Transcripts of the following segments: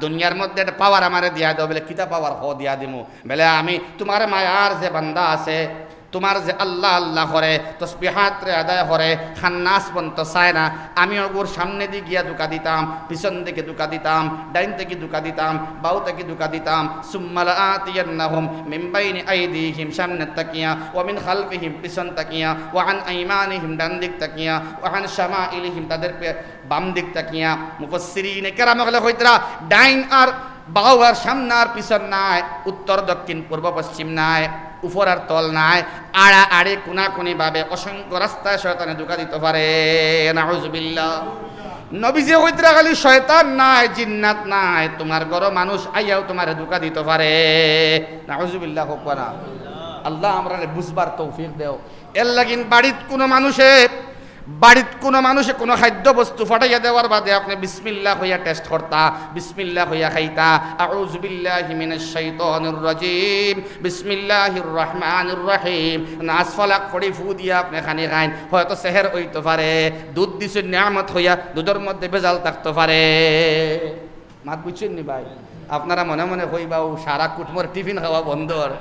দুনিয়ার মধ্যে একটা পাওয়ার আমারে দিয়া দাও, বলে কিতা পাওয়ার হ দিয়া দিমু, বলে আমি তোমার মায়ার যে বান্দা আছে, তোমার যে আল্লাহ আল্লাহ করে তসবিহাত রে আদায় করে খান্নাস পর্যন্ত চায় না, আমি ওর সামনে দিয়ে গিয়া দুকা দিতাম, পিছন দিকে দুকা দিতাম, ডাইন থেকে দুকা দিতাম, বাউ থেকে দুকা দিতাম, সুম্মালা আতিয়ান্নাহুম মিন বাইনি আইদিহিম সামনে তাকিয়া, ওয়া মিন খালফিহিম পিছন তাকিয়া, ওয়া আন আইমানিহিম ডান দিক তাকিয়া, ওয়া আন শামাইলিহিম তাদের বাম দিক তাকিয়া। মুফাসসিরিনে কেরাম বলে হইতরা ডাইন আর বাউ আর সামনে আর পিছন নাই, উত্তর দক্ষিণ পূর্ব পশ্চিম নাই, উপর আর তল নাই, আড়া আড়ে কোনাকুনি ভাবে অসংখ্য রাস্তায় শয়তানে ধোঁকা দিতে পারে। নাউজুবিল্লাহ। নবীজি কইতরা খালি শয়তান নাই, জিন্নাত নাই, তোমার ঘর মানুষ আইয়াও তোমার ধোঁকা দিতে পারে। নাউজুবিল্লাহ হোক না। আল্লাহ আমরা বুঝবার তৌফিক দেও। এর লাগিন বাড়িত কোনো মানুষে কোনো খাদ্য বস্তু ফাটাইয়া দেওয়ার বাদে আপনি বিসমিল্লাহ হইয়া টেস্ট করতা, বিসমিল্লাহ হইয়া খাইতা, আউযু বিল্লাহি মিনাশ শাইতানির রাজিম, বিসমিল্লাহির রহমানির রহিম, নাস ফালাক পড়ি ফু দিয়া আপনি খানি খাইন, হয়তো সেহের হইতে পারে, দুধ দিছে নিয়ামত হইয়া দুধের মধ্যে ভেজাল থাকতে পারে। মাত বুঝছেন নি ভাই? আপনারা মনে মনে কইবাও সারা কুটমোর টিফিন খাওয়া বন্ধর।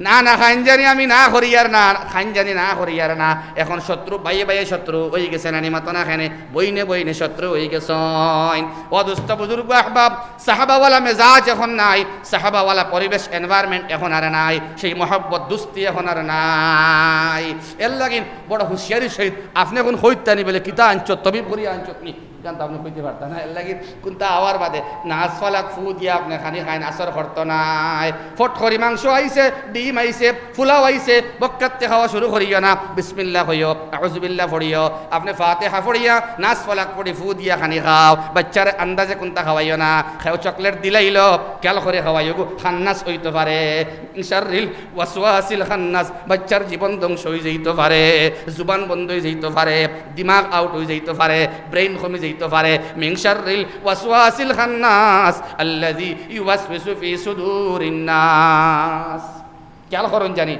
না না খাইনজানি আমি না করিয়ার না, খাইনজানি না করিয়ার না। এখন শত্রু বাইয়ে বাইয়ে শত্রু হয়ে গেছে, নানি মাতো না খানে বইনে বইনে শত্রু হয়ে গেছেন। অদুস্থ বুজুর্গ আহবাব, সাহাবাওয়ালা মেজাজ এখন নাই, সাহাবাওয়ালা পরিবেশ এনভায়রনমেন্ট এখন আর নাই, সেই মহব্বত দুস্তি এখন আর নাই। এর লাগিন বড় হুঁশিয়ারি সহিত আপনি এখন হইতানি বলে কিতা আনছত তবিব করিয়া আনছত নি জানতো আপনি কইতে পারতেন না। এর লাগি কোনটা আওয়ার বাদে নাচ ফালাক ফু দিয়া আপনি খানি খাইন, আসর করতো নাই। ফটখরি মাংস আইছে, ডিম আইছে, ফুলাও আইছে, বক্কাতে খাওয়া শুরু করিও না, বিসমিল্লাহ হইও, আউযুবিল্লাহ পড়িও, আপনি ফাতিহা পড়িয়া নাচ ফালাক পড়ি ফু দিয়া খানি খাও। বাচ্চার আন্দাজে কোনটা খাওয়াইও না, খাও চকলেট দিলাইল কেল করে খাওয়াইও গো, খান্নাস হইতে পারে, শাররিল ওয়াসওয়াসিল খান্নাস, বাচ্চার জীবন ধ্বংস হয়ে যাইতে পারে, জুবান বন্ধ হয়ে যাইতে পারে, দিমাগ আউট হয়ে যাইতে পারে, ব্রেইন কমে যাইতে পারে। মিন শাররিল ওয়াসওয়াসিল খান্নাস আল্লাযী ইউওয়াসওয়িসু ফি সুদুরিন নাস। খেয়াল করুন জানি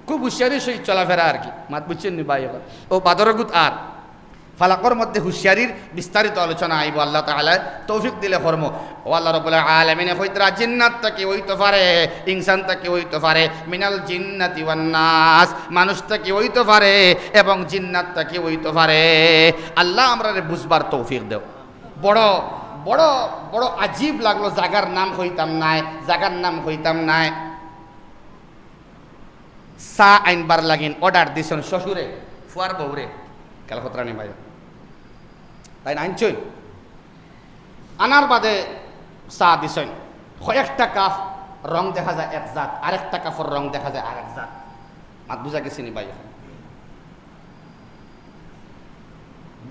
খুব হুঁশিয়ারি সহিত চলাফেরা আর কি। মাত বুঝছেন নি ভাই? ও বাদরগুত আর ফালাকর মধ্যে হুঁশিয়ারির বিস্তারিত আলোচনা আইব আল্লাহ তাআলা তৌফিক দিলে কর্ম। ও আল্লাহ রাব্বুল আলামিন কইতরা জিন্নাত থেকে হইতে পারে, ইনসান থেকে হইতে পারে, মিনাল জিন্নাতি ওয়ান নাস, মানুষ থেকে হইতে পারে এবং জিন্নাত থেকে হইতে পারে। আল্লাহ আমরারে বুঝবার তৌফিক দেও। বড় বড় বড় আজীব লাগলো, জাগার নাম হইতাম নাই, জাগার নাম হইতাম নাই। চা আইনবার লাগিন অর্ডার দিছেন শ্বশুরে ফুয়ার বউরে, ক্যালকত্রানি ভাই তাই না আনছই, আনার বাদে চা দিছেন, কয়েকটা কাপ রং দেখা যায় এক জাত, আরেকটা কাপড় রং দেখা যায় আরেক জাত। মাত বুঝা গেছি নি ভাই?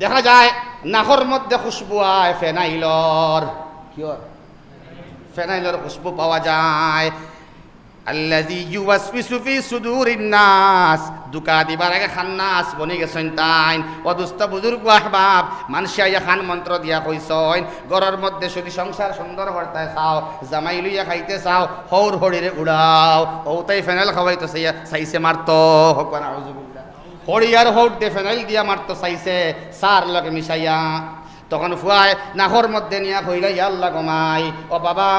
দেখা যায় নাকর মধ্যে খুশবু আয় ফেনাইলর, ফেনাইলর খুশবু পাওয়া যায়। আল্লাযী ইউওয়াসওয়িসু ফি সুদুরিন নাস, দুকা দিবার আগে খান্নাস বনি গেছেন তাই। অদুস্ত বুজুর্গ আহবাব, মানুষে আইয়া খান মন্ত্র দিয়া কইছেন ঘরের মধ্যে যদি সংসার সুন্দর করতে চাও, জামাই লইয়া খাইতে চাও, হৌর হড়িরে উড়াও, ও তাই ফেনাইল খাওয়াইতো চাইছে মারতো, হোক না আউযুবিল্লাহ, হড়িয়ার হৌর দিয়ে ফেনাইল দিয়া মারতো চাইছে সার লগে মিশাইয়া। তখন ফুয়ায় নাহর মধ্যে নিয়া কইলা ইয়া আল্লাহ গমাই, ও বাবা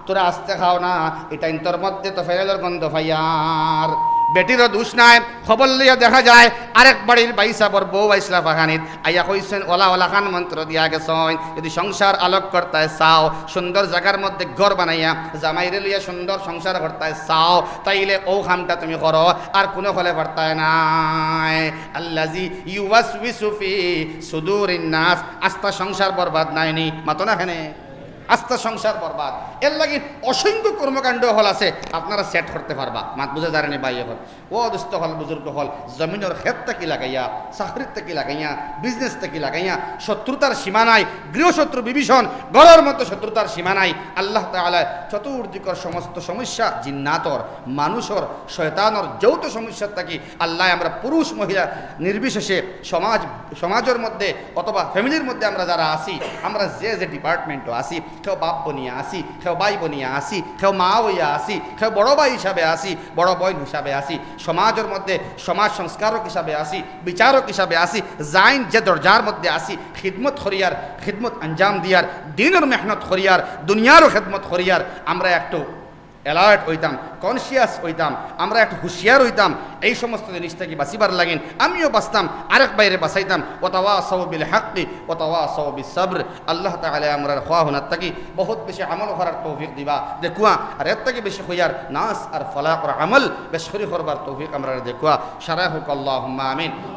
তোরা আস্তে খাও না, এটা তোর মধ্যে তো ফেরাইলের গন্ধ ফাইয়ার। বেটিরও দোষ নাই, খবর লইয়া দেখা যায় আরেক বাড়ির বাইসাবর বউ আইসলা ফাখানিত আইয়া কইছেন ওলা ওলা খান মন্ত্র দিয়া গেছেন, যদি সংসার আলোক করতে চাও, সুন্দর জায়গার মধ্যে ঘর বানাইয়া জামাইরে লইয়া সুন্দর সংসার করতে চাও, তাইলে ও খামটা তুমি করো, আর কোনো ফলে করতে নাই। আল্লাযী ইউওয়াসওয়িসু ফি সুদুরিন নাস, আস্তা সংসার বরবাদ নাইনি মাতো না খানে, আস্তা সংসার বরবাদ। এর লাগি অসংখ্য কর্মকাণ্ড হল আছে, আপনারা সেট করতে পারবা। মাত বুঝে জানেনি ভাই? হল ও দুস্থ হল বুজুর্গ হল জমিনের ক্ষেত থেকে লাগাইয়া, চাকরির থেকে লাগাইয়া, বিজনেস থেকে লাগাইয়া, শত্রুতার সীমা নাই, গৃহশত্রু বিভীষণ, ঘরের মতো শত্রুতার সীমা নাই। আল্লাহ তাআলা চতুর্দিকর সমস্ত সমস্যা, জিন্নাতর, মানুষের, শয়তানর যৌথ সমস্যার থাকি আল্লাহ আমরা পুরুষ মহিলা নির্বিশেষে সমাজের মধ্যে অথবা ফ্যামিলির মধ্যে আমরা যারা আছি, আমরা যে যে ডিপার্টমেন্টও আছি, কেউ বাপ বনিয়া আসি, কেউ ভাই বনিয়া আসি, কেউ মা হইয়া আসি, কেউ বড় ভাই হিসাবে আসি, বড় বোন হিসাবে আসি, সমাজের মধ্যে সমাজ সংস্কারক হিসাবে আসি, বিচারক হিসাবে আসি, জাইন যে দরজার মধ্যে আসি, খিদমত করিয়ার, খিদমত আঞ্জাম দিয়ার, দিনের মেহনত করিয়ার, দুনিয়ারও খেদমত করিয়ার আমরা একটু অ্যালার্ট হইতাম, কনসিয়াস হইতাম, আমরা একটু হুঁশিয়ার হইতাম। এই সমস্ত জিনিস থেকে বাঁচিবার লাগেন আমিও বাঁচতাম, আরেক বাইরে বাঁচাইতাম। ওয়াতাওয়াসাউ বিল হাক্কি ওয়াতাওয়াসাউ বিস সাবর। আল্লাহ তাআলা আমরা খোয়া হুনার থাকি বহুত বেশি আমল করার তৌফিক দিবা দেখুয়া, আর এর থেকে বেশি হইয়ার নাস আর ফলাহর আমল বেশ করি করবার তৌফিক আমরা দেখুয়া। সারা হোক আল্লাহুম্মা আমিন।